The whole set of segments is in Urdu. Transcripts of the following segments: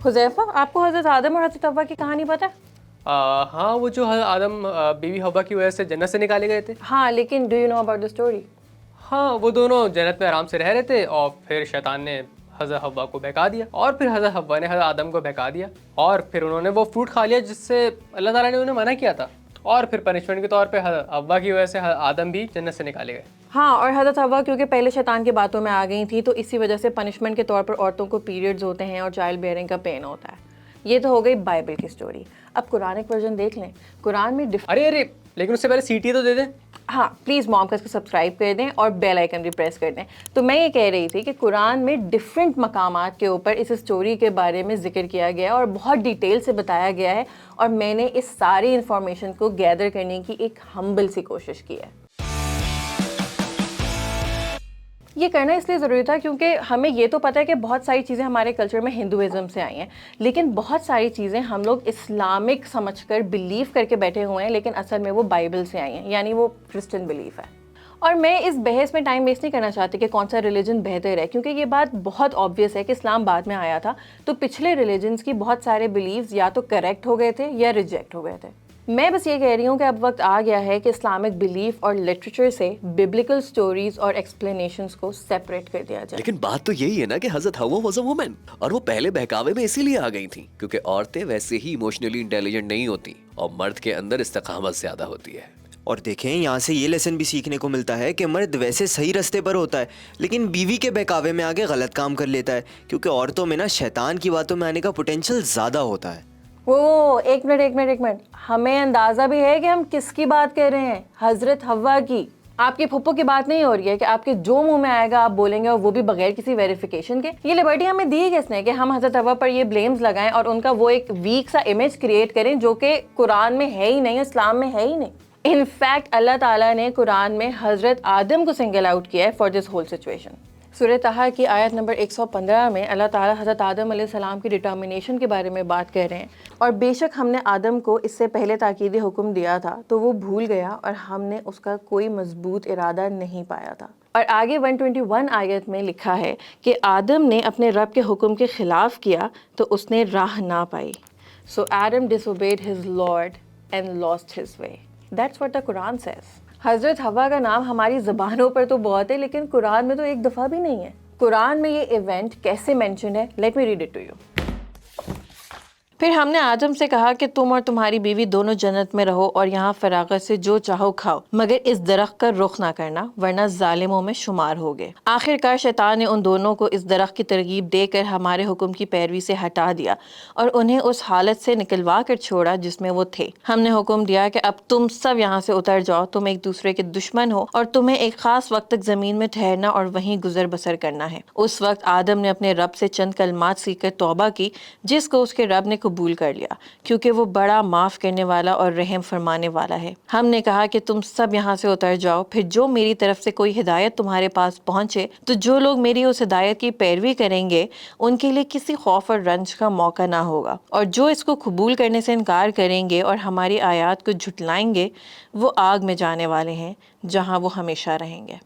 حذیفہ، آپ کو حضرت آدم اور حضرت حوا کی کہانی پتہ ہے؟ ہاں، وہ جو حضرت آدم بیوی حوا کی وجہ سے جنت سے نکالے گئے تھے. ہاں، لیکن do you know about the story? ہاں، وہ دونوں جنت میں آرام سے رہ رہے تھے اور پھر شیطان نے حضرت حوا کو بہکا دیا اور پھر حضرت حوا نے حضرت آدم کو بہکا دیا اور پھر انہوں نے وہ فروٹ کھا لیا جس سے اللہ تعالیٰ نے انہیں منع کیا تھا اور پھر پنشمنٹ کے طور پہ حضرت حوا کی وجہ سے حضرت آدم بھی جنت سے نکالے گئے. ہاں، اور حضرت حوا کیونکہ پہلے شیطان کی باتوں میں آ گئی تھیں تو اسی وجہ سے پنشمنٹ کے طور پر عورتوں کو پیریڈز ہوتے ہیں اور چائلڈ بیئرنگ کا پین ہوتا ہے. یہ تو ہو گئی بائبل کی اسٹوری. اب قرآنک ورژن دیکھ لیں. قرآن میں ارے لیکن اس سے پہلے سیٹی تو دے دیں. ہاں پلیز موم کا اس کو سبسکرائب کر دیں اور بیل آئیکن بھی پریس کر دیں. تو میں یہ کہہ رہی تھی کہ قرآن میں ڈفرینٹ مقامات کے اوپر اس اسٹوری کے بارے میں ذکر کیا گیا ہے اور بہت ڈیٹیل سے بتایا گیا ہے اور میں نے اس ساری انفارمیشن کو گیدر کرنے کی ایک ہمبل سی کوشش کی ہے. یہ کرنا اس لیے ضروری تھا کیونکہ ہمیں یہ تو پتہ ہے کہ بہت ساری چیزیں ہمارے کلچر میں ہندوازم سے آئی ہیں، لیکن بہت ساری چیزیں ہم لوگ اسلامک سمجھ کر بلیو کر کے بیٹھے ہوئے ہیں، لیکن اصل میں وہ بائبل سے آئی ہیں، یعنی وہ کرسچن بلیف ہے. اور میں اس بحث میں ٹائم ویسٹ نہیں کرنا چاہتی کہ کون سا ریلیجن بہتر ہے، کیونکہ یہ بات بہت آبویس ہے کہ اسلام بعد میں آیا تھا تو پچھلے ریلیجنس کی بہت سارے بلیفز یا تو کریکٹ ہو گئے تھے یا ریجیکٹ ہو گئے تھے. میں بس یہ کہہ رہی ہوں کہ اب وقت آ گیا ہے کہ اسلامک بلیف اور لٹریچر سے ببلیکل سٹوریز اور ایکسپلینیشنز کو سیپریٹ کر دیا جائے. لیکن بات تو یہی ہے نا کہ حضرت حوا واز اے وومن اور وہ پہلے بہکاوے میں اسی لیے آ گئی تھیں کیونکہ عورتیں ویسے ہی ایموشنلی انٹیلیجنٹ نہیں ہوتی اور مرد کے اندر استقامت زیادہ ہوتی ہے. اور دیکھیں یہاں سے یہ لیسن بھی سیکھنے کو ملتا ہے کہ مرد ویسے صحیح رستے پر ہوتا ہے لیکن بیوی کے بہکاوے میں آگے غلط کام کر لیتا ہے کیونکہ عورتوں میں نا شیطان کی باتوں میں آنے کا پوٹینشیل زیادہ ہوتا ہے. وہ ایک منٹ ہمیں اندازہ بھی ہے کہ ہم کس کی بات کر رہے ہیں؟ حضرت حوا کی. آپ کی پھپھو کی بات نہیں ہو رہی ہے کہ آپ کے جو منہ میں آئے گا آپ بولیں گے اور وہ بھی بغیر کسی ویریفیکیشن کے. یہ لبرٹی ہمیں دی کس نے کہ ہم حضرت حوا پر یہ بلیمز لگائیں اور ان کا وہ ایک ویک سا امیج کریٹ کریں جو کہ قرآن میں ہے ہی نہیں، اسلام میں ہے ہی نہیں. ان فیکٹ اللہ تعالیٰ نے قرآن میں حضرت آدم کو سنگل آؤٹ کیا ہے فار دس ہول سچویشن. سورہ طٰہٰ کی آیت نمبر 115 میں اللہ تعالیٰ حضرت آدم علیہ السلام کی ڈٹرمنیشن کے بارے میں بات کر رہے ہیں. اور بے شک ہم نے آدم کو اس سے پہلے تاکیدی حکم دیا تھا تو وہ بھول گیا اور ہم نے اس کا کوئی مضبوط ارادہ نہیں پایا تھا. اور آگے 121 آیت میں لکھا ہے کہ آدم نے اپنے رب کے حکم کے خلاف کیا تو اس نے راہ نہ پائی. So Adam disobeyed his Lord and lost his way. That's what the Quran says. حضرت حوا کا نام ہماری زبانوں پر تو بہت ہے لیکن قرآن میں تو ایک دفعہ بھی نہیں ہے. قرآن میں یہ ایونٹ کیسے مینشن ہے؟ Let me read it to you. پھر ہم نے آدم سے کہا کہ تم اور تمہاری بیوی دونوں جنت میں رہو اور یہاں فراغت سے جو چاہو کھاؤ مگر اس درخت کا رخ نہ کرنا ورنہ ظالموں میں شمار ہوگے. آخر کار شیطان نے ان دونوں کو اس درخت کی ترغیب دے کر ہمارے حکم کی پیروی سے ہٹا دیا اور انہیں اس حالت سے نکلوا کر چھوڑا جس میں وہ تھے. ہم نے حکم دیا کہ اب تم سب یہاں سے اتر جاؤ، تم ایک دوسرے کے دشمن ہو اور تمہیں ایک خاص وقت تک زمین میں ٹھہرنا اور وہیں گزر بسر کرنا ہے. اس وقت آدم نے اپنے رب سے چند کلمات سیکھ کر توبہ کی جس کو اس کے رب نے قبول کر لیا کیونکہ وہ بڑا معاف کرنے والا اور رحم فرمانے والا ہے. ہم نے کہا کہ تم سب یہاں سے اتر جاؤ، پھر جو میری طرف سے کوئی ہدایت تمہارے پاس پہنچے تو جو لوگ میری اس ہدایت کی پیروی کریں گے ان کے لیے کسی خوف اور رنج کا موقع نہ ہوگا، اور جو اس کو قبول کرنے سے انکار کریں گے اور ہماری آیات کو جھٹلائیں گے وہ آگ میں جانے والے ہیں جہاں وہ ہمیشہ رہیں گے.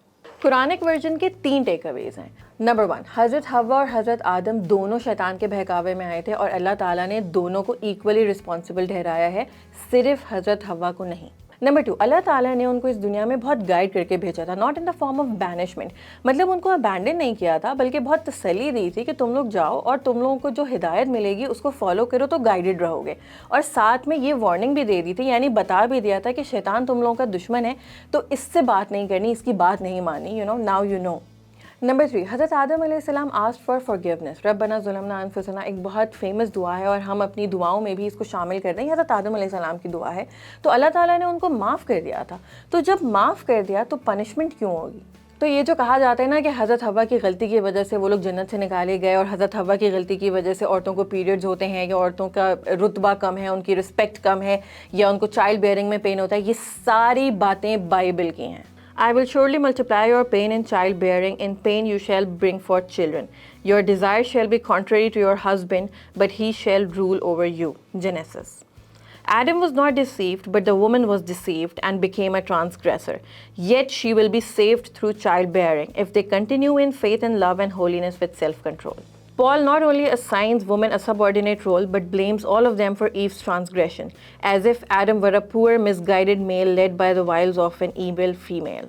قرآنک ورژن کے 3 ٹیک اویز ہیں. نمبر 1، حضرت حوا اور حضرت آدم دونوں شیطان کے بہکاوے میں آئے تھے اور اللہ تعالیٰ نے دونوں کو ایکولی رسپانسبل ٹھہرایا ہے، صرف حضرت حوا کو نہیں. نمبر 2، اللہ تعالیٰ نے ان کو اس دنیا میں بہت گائیڈ کر کے بھیجا تھا، not in the form of banishment, مطلب ان کو ابینڈن نہیں کیا تھا بلکہ بہت تسلی دی تھی کہ تم لوگ جاؤ اور تم لوگوں کو جو ہدایت ملے گی اس کو فالو کرو تو گائیڈڈ رہو گے. اور ساتھ میں یہ وارننگ بھی دے دی تھی، یعنی بتا بھی دیا تھا کہ شیطان تم لوگوں کا دشمن ہے تو اس سے بات نہیں کرنی، اس کی بات نہیں ماننی. Now you know. Number 3، Hazrat آدم علیہ السلام آسکڈ فار فارگیونیس. ربنا ظلمنا انفسنا ایک بہت فیمس دعا ہے اور ہم اپنی دعاؤں میں بھی اس کو شامل کر دیں. یہ حضرت آدم علیہ السلام کی دعا ہے. تو اللہ تعالیٰ نے ان کو معاف کر دیا تھا. تو جب معاف کر دیا تو پنشمنٹ کیوں ہوگی؟ تو یہ جو کہا جاتا ہے نا کہ حضرت حوا کی غلطی کی وجہ سے وہ لوگ جنت سے نکالے گئے اور حضرت حوا کی غلطی کی وجہ سے عورتوں کو پیریڈز ہوتے ہیں یا عورتوں کا رتبہ کم ہے، ان کی رسپیکٹ کم ہے یا ان کو چائلڈ بیئرنگ میں پین ہوتا ہے، یہ ساری باتیں بائبل کی ہیں. I will surely multiply your pain in childbearing. In pain you shall bring forth children. Your desire shall be contrary to your husband, but he shall rule over you. Genesis. Adam was not deceived, but the woman was deceived and became a transgressor. Yet she will be saved through childbearing if they continue in faith and love and holiness with self-control. Paul not only assigns women a subordinate role but blames all of them for Eve's transgression, as if Adam were a poor, misguided male led by the wiles of an evil female.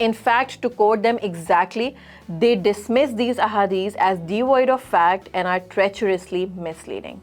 In fact, to quote them exactly, they dismiss these ahadith as devoid of fact and are treacherously misleading.